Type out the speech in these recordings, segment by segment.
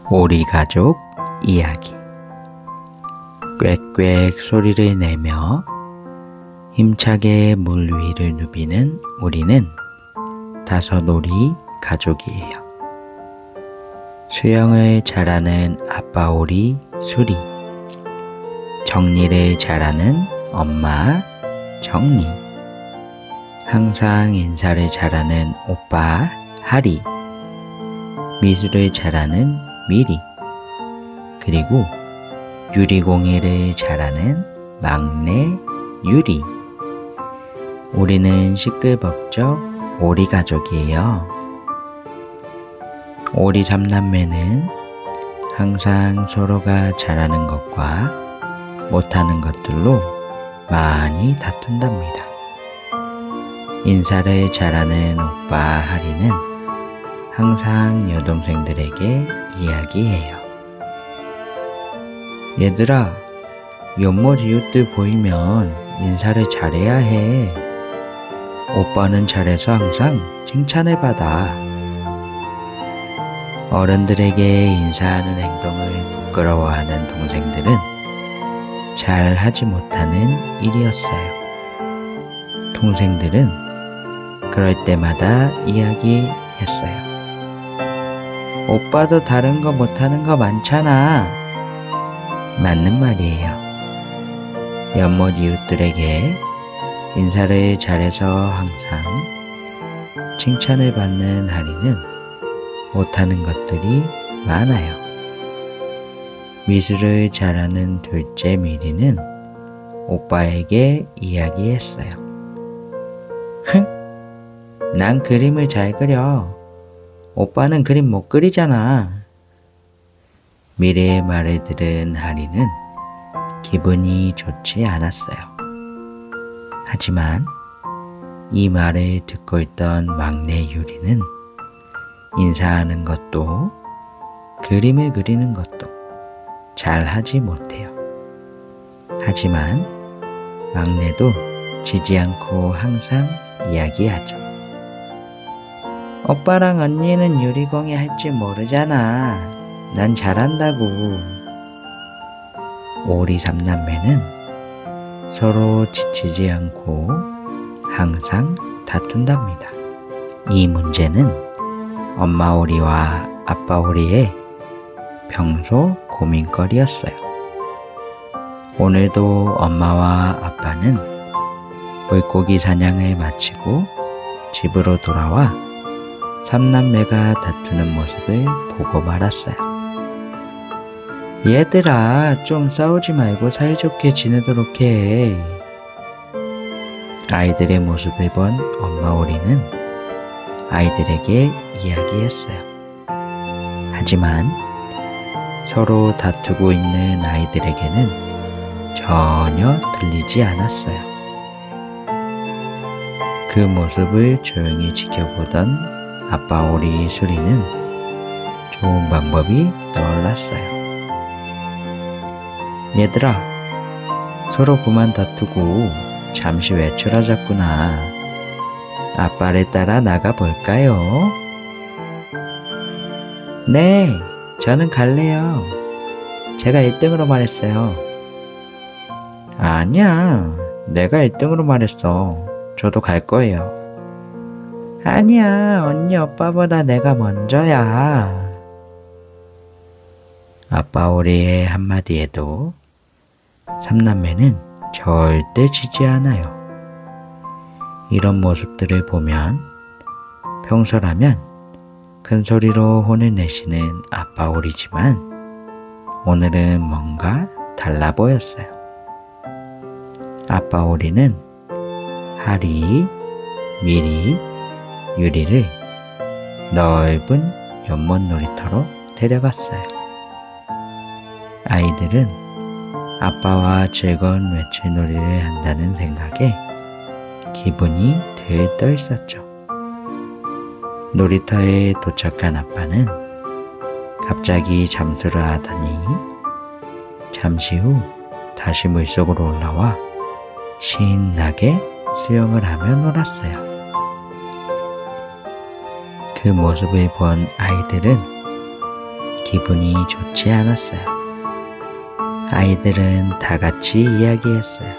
오리 가족 이야기. 꽥꽥 소리를 내며 힘차게 물 위를 누비는 오리는 5 오리 가족이에요. 수영을 잘하는 아빠 오리 수리, 정리를 잘하는 엄마 정리, 항상 인사를 잘하는 오빠 하리, 미술을 잘하는 미리, 그리고 유리공예를 잘하는 막내 유리. 우리는 시끌벅적 오리 가족이에요. 오리 3남매는 항상 서로가 잘하는 것과 못하는 것들로 많이 다툰답니다. 인사를 잘하는 오빠 하리는 항상 여동생들에게 이야기해요. 얘들아, 연못 이웃들 보이면 인사를 잘해야 해. 오빠는 잘해서 항상 칭찬을 받아. 어른들에게 인사하는 행동을 부끄러워하는 동생들은 잘 하지 못하는 일이었어요. 동생들은 그럴 때마다 이야기했어요. 오빠도 다른 거 못하는 거 많잖아. 맞는 말이에요. 연못 이웃들에게 인사를 잘해서 항상 칭찬을 받는 하리는 못하는 것들이 많아요. 미술을 잘하는 둘째 미리는 오빠에게 이야기했어요. 난 그림을 잘 그려. 오빠는 그림 못 그리잖아. 미래의 말을 들은 하리는 기분이 좋지 않았어요. 하지만 이 말을 듣고 있던 막내 유리는 인사하는 것도 그림을 그리는 것도 잘 하지 못해요. 하지만 막내도 지지 않고 항상 이야기하죠. 오빠랑 언니는 유리공예 할 줄 모르잖아. 난 잘한다고. 오리 3남매는 서로 지치지 않고 항상 다툰답니다. 이 문제는 엄마 오리와 아빠 오리의 평소 고민거리였어요. 오늘도 엄마와 아빠는 물고기 사냥을 마치고 집으로 돌아와 3남매가 다투는 모습을 보고 말았어요. 얘들아, 좀 싸우지 말고 사이좋게 지내도록 해. 아이들의 모습을 본 엄마 오리는 아이들에게 이야기했어요. 하지만 서로 다투고 있는 아이들에게는 전혀 들리지 않았어요. 그 모습을 조용히 지켜보던 아빠 오리 수리는 좋은 방법이 떠올랐어요. 얘들아, 서로 그만 다투고 잠시 외출하자꾸나. 아빠를 따라 나가볼까요? 네, 저는 갈래요. 제가 1등으로 말했어요. 아니야, 내가 1등으로 말했어. 저도 갈 거예요. 아니야, 언니 오빠보다 내가 먼저야. 아빠 오리의 한마디에도 3남매는 절대 지지 않아요. 이런 모습들을 보면 평소라면 큰 소리로 혼을 내시는 아빠 오리지만 오늘은 뭔가 달라 보였어요. 아빠 오리는 하리, 미리, 유리를 넓은 연못 놀이터로 데려갔어요. 아이들은 아빠와 즐거운 외출놀이를 한다는 생각에 기분이 들떠 있었죠. 놀이터에 도착한 아빠는 갑자기 잠수를 하더니 잠시 후 다시 물속으로 올라와 신나게 수영을 하며 놀았어요. 그 모습을 본 아이들은 기분이 좋지 않았어요. 아이들은 다 같이 이야기했어요.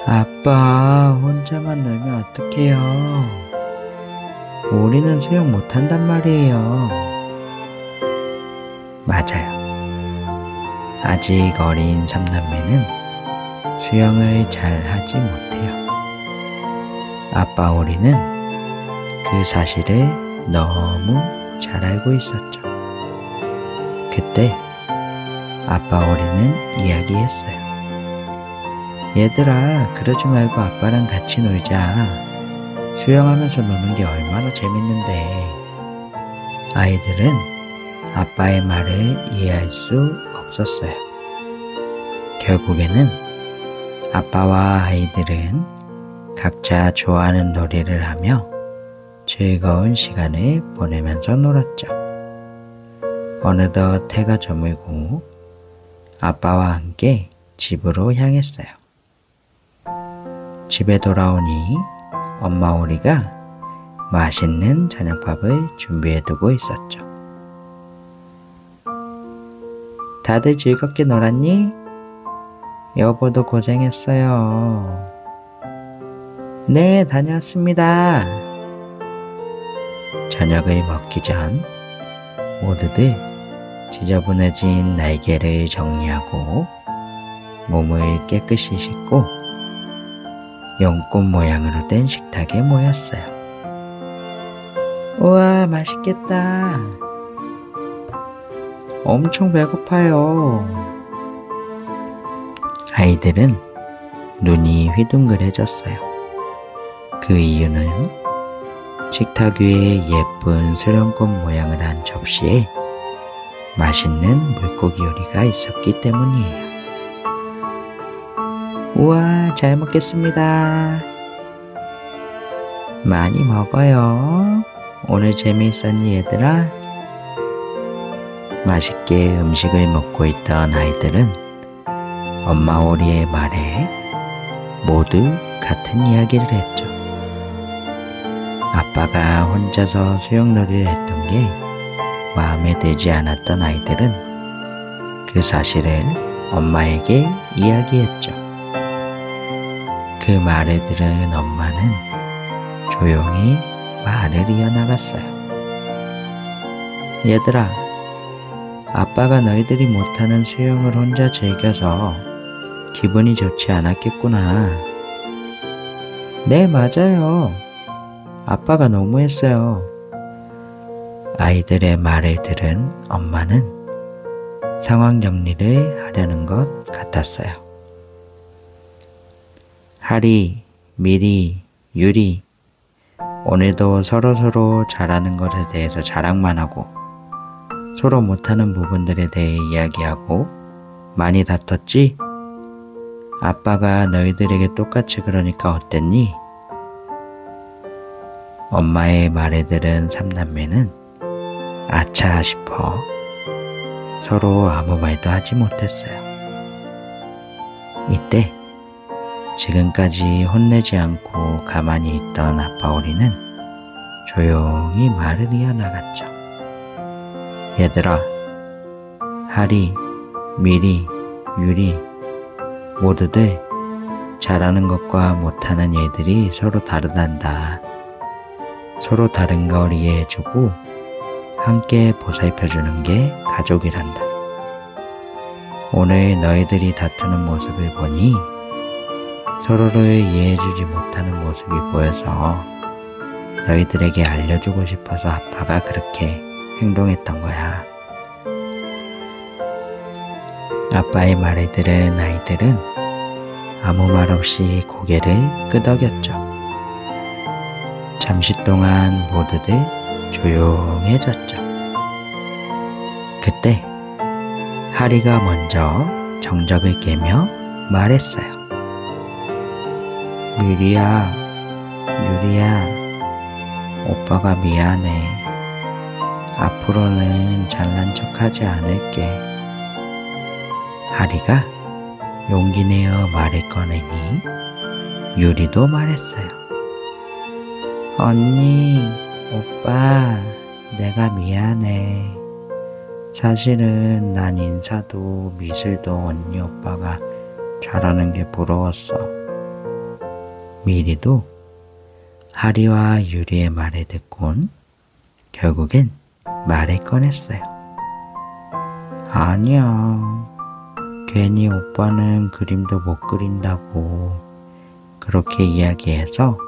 아빠, 혼자만 놀면 어떡해요? 우리는 수영 못한단 말이에요. 맞아요. 아직 어린 삼남매는 수영을 잘 하지 못해요. 아빠 오리는 그 사실을 너무 잘 알고 있었죠. 그때 아빠 오리는 이야기했어요. 얘들아, 그러지 말고 아빠랑 같이 놀자. 수영하면서 노는 게 얼마나 재밌는데. 아이들은 아빠의 말을 이해할 수 없었어요. 결국에는 아빠와 아이들은 각자 좋아하는 놀이를 하며 즐거운 시간을 보내면서 놀았죠. 어느덧 해가 저물고 아빠와 함께 집으로 향했어요. 집에 돌아오니 엄마 오리가 맛있는 저녁밥을 준비해두고 있었죠. 다들 즐겁게 놀았니? 여보도 고생했어요. 네, 다녀왔습니다. 저녁을 먹기 전 모두들 지저분해진 날개를 정리하고 몸을 깨끗이 씻고 연꽃 모양으로 된 식탁에 모였어요. 우와, 맛있겠다. 엄청 배고파요. 아이들은 눈이 휘둥그레졌어요. 그 이유는 식탁 위에 예쁜 수령꽃 모양을 한 접시에 맛있는 물고기 요리가 있었기 때문이에요. 우와, 잘 먹겠습니다. 많이 먹어요. 오늘 재미있었니, 얘들아? 맛있게 음식을 먹고 있던 아이들은 엄마 오리의 말에 모두 같은 이야기를 했죠. 아빠가 혼자서 수영놀이를 했던 게 마음에 들지 않았던 아이들은 그 사실을 엄마에게 이야기했죠. 그 말을 들은 엄마는 조용히 말을 이어나갔어요. 얘들아, 아빠가 너희들이 못하는 수영을 혼자 즐겨서 기분이 좋지 않았겠구나. 네, 맞아요. 아빠가 너무했어요. 아이들의 말을 들은 엄마는 상황 정리를 하려는 것 같았어요. 하리, 미리, 유리, 오늘도 서로서로 잘하는 것에 대해서 자랑만 하고 서로 못하는 부분들에 대해 이야기하고 많이 다퉜지? 아빠가 너희들에게 똑같이 그러니까 어땠니? 엄마의 말을 들은 삼남매는 아차 싶어 서로 아무 말도 하지 못했어요. 이때 지금까지 혼내지 않고 가만히 있던 아빠 오리는 조용히 말을 이어나갔죠. 얘들아, 하리, 미리, 유리 모두들 잘하는 것과 못하는 애들이 서로 다르단다. 서로 다른 걸 이해해주고 함께 보살펴주는 게 가족이란다. 오늘 너희들이 다투는 모습을 보니 서로를 이해해주지 못하는 모습이 보여서 너희들에게 알려주고 싶어서 아빠가 그렇게 행동했던 거야. 아빠의 말을 들은 아이들은 아무 말 없이 고개를 끄덕였죠. 잠시 동안 모두들 조용해졌죠. 그때 하리가 먼저 정적을 깨며 말했어요. 미리야, 유리야, 오빠가 미안해. 앞으로는 잘난 척하지 않을게. 하리가 용기 내어 말을 꺼내니 유리도 말했어요. 언니, 오빠, 내가 미안해. 사실은 난 인사도 미술도 언니 오빠가 잘하는 게 부러웠어. 미리도 하리와 유리의 말을 듣곤 결국엔 말을 꺼냈어요. 아니야. 괜히 오빠는 그림도 못 그린다고 그렇게 이야기해서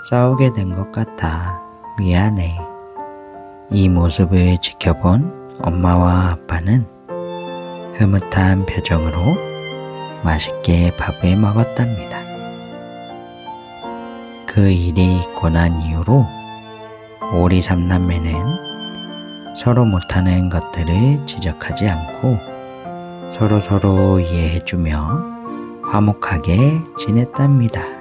싸우게 된 것 같아. 미안해. 이 모습을 지켜본 엄마와 아빠는 흐뭇한 표정으로 맛있게 밥을 먹었답니다. 그 일이 있고 난 이후로 오리 삼남매는 서로 못하는 것들을 지적하지 않고 서로 이해해주며 화목하게 지냈답니다.